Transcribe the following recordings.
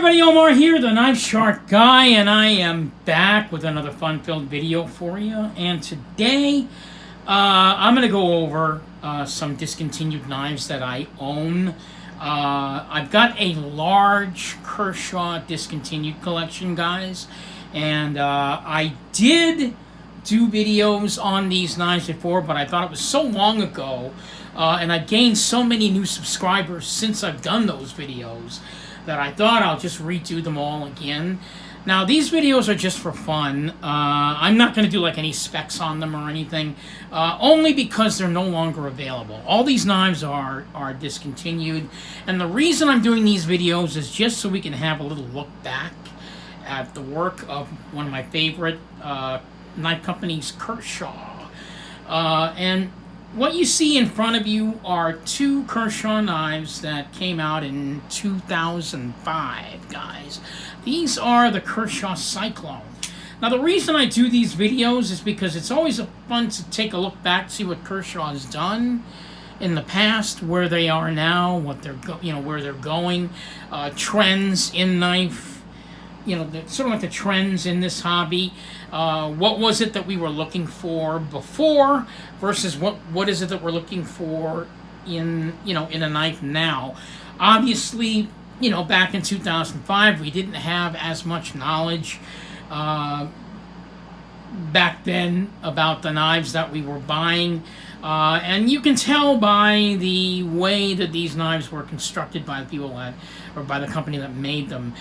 everybody, Omar here, the Knife Shark Guy, and I am back with another fun-filled video for you. And today, I'm going to go over some discontinued knives that I own. I've got a large Kershaw discontinued collection, guys, and I did do videos on these knives before, but I thought it was so long ago, and I've gained so many new subscribers since I've done those videos, that I thought I'll just redo them all again. Now, these videos are just for fun. I'm not going to do like any specs on them or anything, only because they're no longer available. All these knives are discontinued, and the reason I'm doing these videos is just so we can have a little look back at the work of one of my favorite knife companies, Kershaw. And what you see in front of you are two Kershaw knives that came out in 2005, guys. These are the Kershaw Cyclone. Now, the reason I do these videos is because it's always fun to take a look back, see what Kershaw has done in the past, where they are now, what they're where they're going, trends in knife. Sort of like the trends in this hobby. What was it that we were looking for before versus what is it that we're looking for in a knife now? Obviously, back in 2005, we didn't have as much knowledge back then about the knives that we were buying. And you can tell by the way that these knives were constructed by the people or by the company that made them.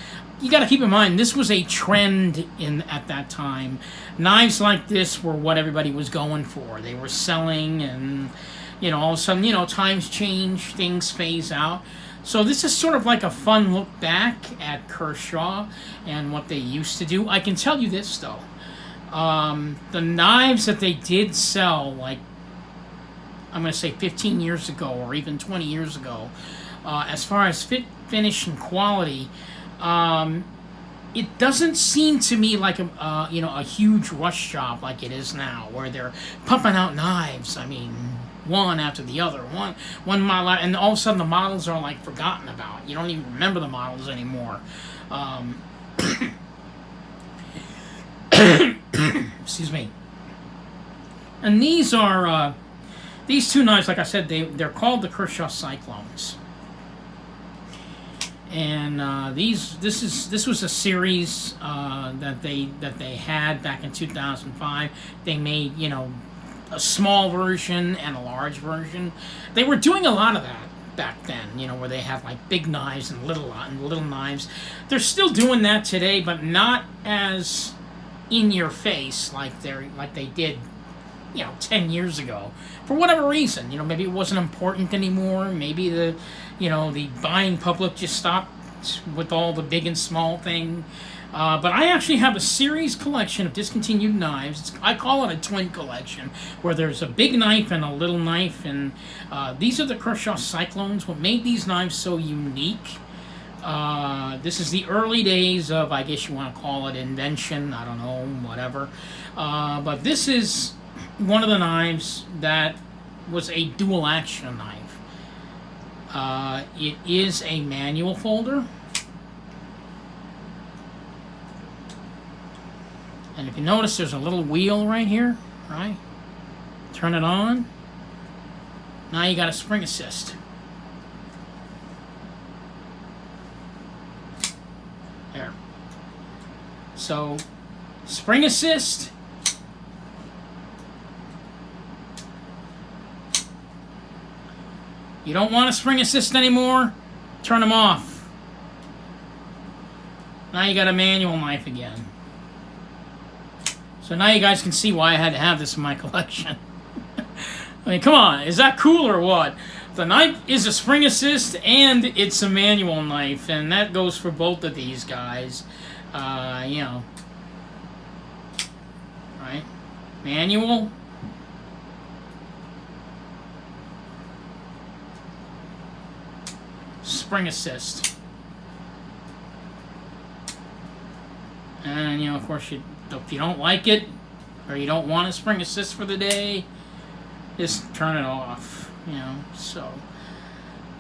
You got to keep in mind, this was a trend at that time. Knives like this were what everybody was going for. They were selling, and all of a sudden, times change, things phase out. So this is sort of like a fun look back at Kershaw and what they used to do. I can tell you this though, the knives that they did sell, like I'm going to say 15 years ago or even 20 years ago, as far as fit, finish, and quality, it doesn't seem to me like a huge rush job like it is now, where they're pumping out knives. I mean, one after the other, one model, and all of a sudden the models are like forgotten about. You don't even remember the models anymore. Excuse me. And these are these two knives, like I said, they're called the Kershaw Cyclones. And this was a series that they had back in 2005. They made a small version and a large version. They were doing a lot of that back then, where they had like big knives and little knives. They're still doing that today, but not as in your face like they did 10 years ago. For whatever reason, maybe it wasn't important anymore. Maybe the buying public just stopped with all the big and small thing. But I actually have a series collection of discontinued knives. I call it a twin collection, where there's a big knife and a little knife. And these are the Kershaw Cyclones. What made these knives so unique, this is the early days of, I guess you want to call it invention, I don't know, whatever. But this is one of the knives that was a dual action knife. It is a manual folder. And if you notice, there's a little wheel right here, right? Turn it on. Now you got a spring assist. There. So, spring assist. You don't want a spring assist anymore? Turn them off. Now you got a manual knife again. So now you guys can see why I had to have this in my collection. I mean, come on, is that cool or what? The knife is a spring assist and it's a manual knife, and that goes for both of these guys. Right? Manual. Spring assist. And of course, if you don't like it, or you don't want a spring assist for the day, just turn it off. So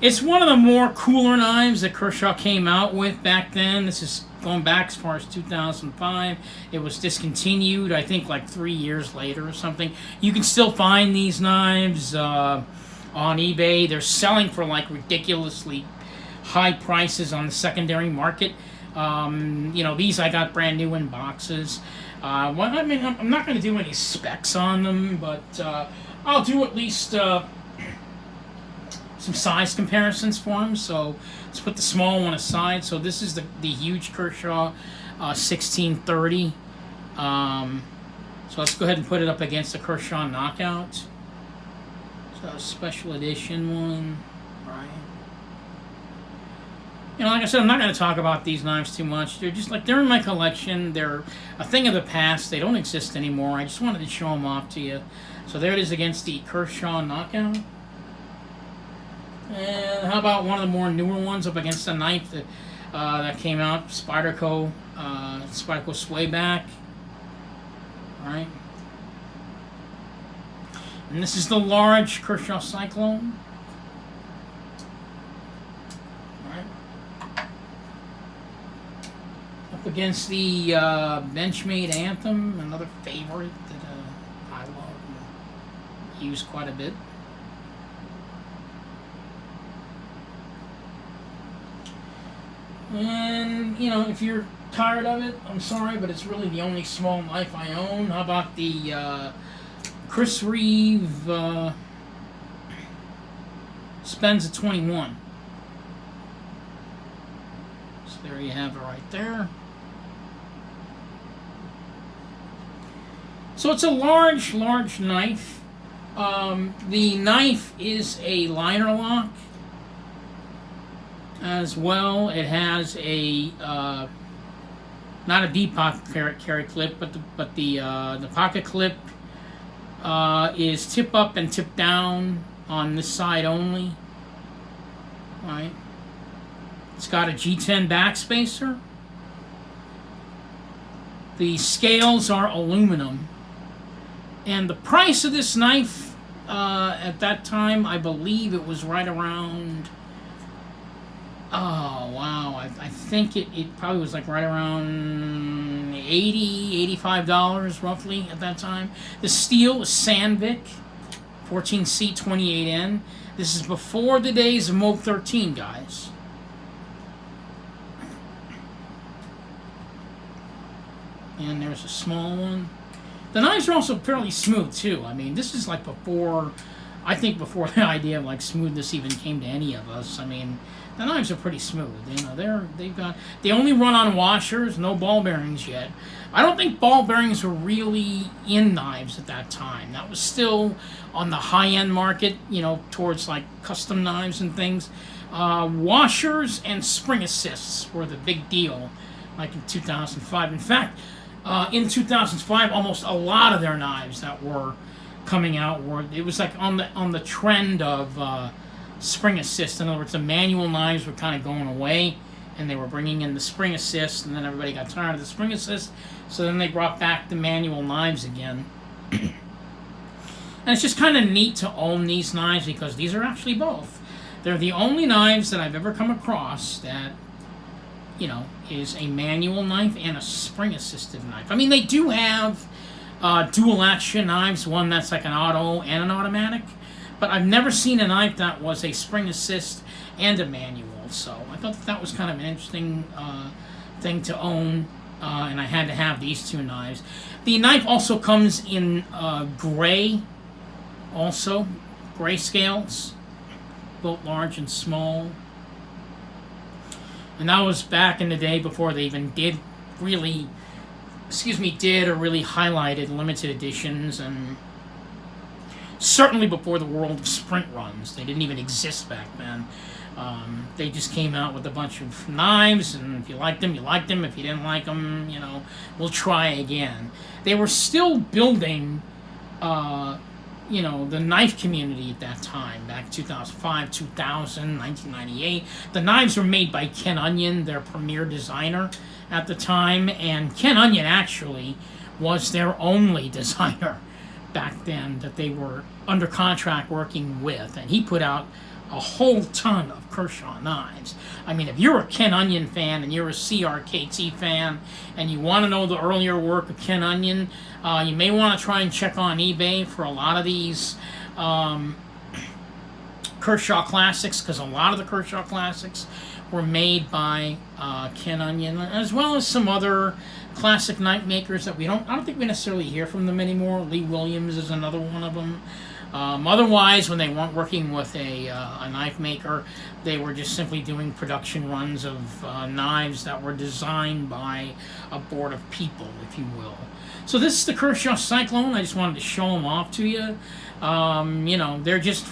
It's one of the more cooler knives that Kershaw came out with back then. This is going back as far as 2005. It was discontinued, I think, like 3 years later or something. You can still find these knives on eBay. They're selling for like ridiculously high prices on the secondary market. You know, these I got brand new in boxes. Well, I mean, I'm not going to do any specs on them, but I'll do at least some size comparisons for them. So let's put the small one aside. So this is the huge Kershaw 1630. So let's go ahead and put it up against the Kershaw Knockout. So a special edition one, right? You know, like I said, I'm not going to talk about these knives too much. They're just like, they're in my collection. They're a thing of the past. They don't exist anymore. I just wanted to show them off to you. So there it is against the Kershaw Knockout. And how about one of the more newer ones up against a knife that came out, Spyderco Swayback. All right. And this is the large Kershaw Cyclone. Against the Benchmade Anthem, another favorite that I love and use quite a bit. And, you know, if you're tired of it, I'm sorry, but it's really the only small knife I own. How about the Chris Reeve Spenza 21? So there you have it right there. So it's a large knife. The knife is a liner lock as well. It has a not a deep pocket carry clip, but the pocket clip is tip up and tip down on this side only. All right. It's got a G10 backspacer. The scales are aluminum. And the price of this knife at that time, I believe it was right around, oh wow, I think it probably was like right around $80, $85 roughly at that time. The steel is Sandvik 14C28N. This is before the days of Mob 13, guys. And there's a small one. The knives are also fairly smooth too. I mean, this is like before, I think before the idea of like smoothness even came to any of us. I mean, the knives are pretty smooth. You know, they only run on washers, no ball bearings yet. I don't think ball bearings were really in knives at that time. That was still on the high-end market, you know, towards like custom knives and things. Washers and spring assists were the big deal, like in 2005. In fact, in 2005, almost a lot of their knives that were coming out it was like on the trend of spring assist. In other words, the manual knives were kind of going away, and they were bringing in the spring assist, and then everybody got tired of the spring assist, so then they brought back the manual knives again. And it's just kind of neat to own these knives because these are actually both. They're the only knives that I've ever come across that, you know, is a manual knife and a spring-assisted knife. I mean, they do have dual-action knives, one that's like an auto and an automatic, but I've never seen a knife that was a spring-assist and a manual. So I thought that was kind of an interesting thing to own, and I had to have these two knives. The knife also comes in gray, also, gray scales, both large and small. And that was back in the day before they even did or really highlighted limited editions, and certainly before the world of sprint runs. They didn't even exist back then. They just came out with a bunch of knives, and if you liked them, you liked them. If you didn't like them, you know, we'll try again. They were still building, you know, the knife community at that time, back 2005, 2000, 1998. The knives were made by Ken Onion, their premier designer at the time, and Ken Onion actually was their only designer back then that they were under contract working with, and he put out a whole ton of Kershaw knives. I mean, if you're a Ken Onion fan and you're a CRKT fan and you want to know the earlier work of Ken Onion, you may want to try and check on eBay for a lot of these Kershaw Classics, because a lot of the Kershaw Classics were made by Ken Onion, as well as some other classic knife makers that I don't think we necessarily hear from them anymore. Lee Williams is another one of them. Otherwise, when they weren't working with a knife maker, they were just simply doing production runs of knives that were designed by a board of people, if you will. So this is the Kershaw Cyclone. I just wanted to show them off to you. You know, they're just,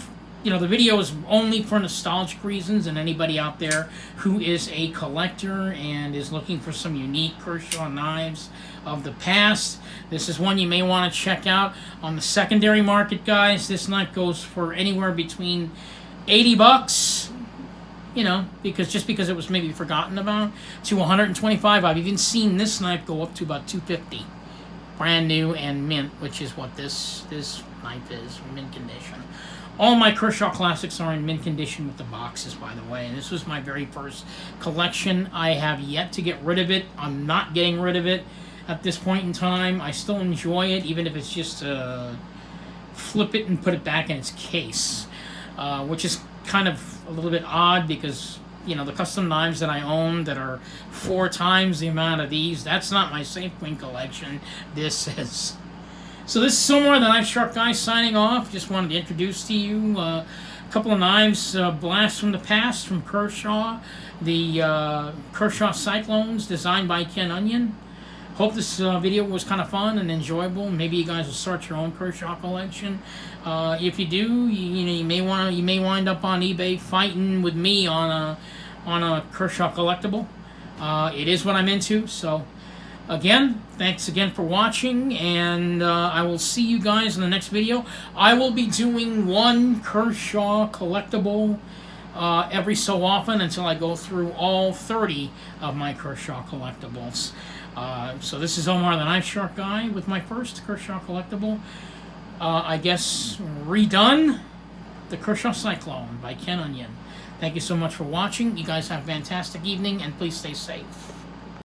you know, the video is only for nostalgic reasons, and anybody out there who is a collector and is looking for some unique Kershaw knives of the past, this is one you may want to check out. On the secondary market, guys, this knife goes for anywhere between $80, you know, because it was maybe forgotten about, to $125. I've even seen this knife go up to about $250, brand new and mint, which is what this knife is, mint condition. All my Kershaw Classics are in mint condition with the boxes, by the way. And this was my very first collection. I have yet to get rid of it. I'm not getting rid of it at this point in time. I still enjoy it, even if it's just flip it and put it back in its case, which is kind of a little bit odd because, you know, the custom knives that I own that are 4 times the amount of these, that's not my Safe Queen collection. This is. So this is Somewhere the Knife Shark Guy signing off. Just wanted to introduce to you a couple of knives, blasts from the past from Kershaw. The Kershaw Cyclones designed by Ken Onion. Hope this video was kind of fun and enjoyable. Maybe you guys will start your own Kershaw collection. If you do, you may wind up on eBay fighting with me on a Kershaw collectible. It is what I'm into, so. Again, thanks again for watching, and I will see you guys in the next video. I will be doing one Kershaw collectible every so often until I go through all 30 of my Kershaw collectibles. So this is Omar the Knife Shark Guy with my first Kershaw collectible. I guess redone, the Kershaw Cyclone by Ken Onion. Thank you so much for watching. You guys have a fantastic evening, and please stay safe.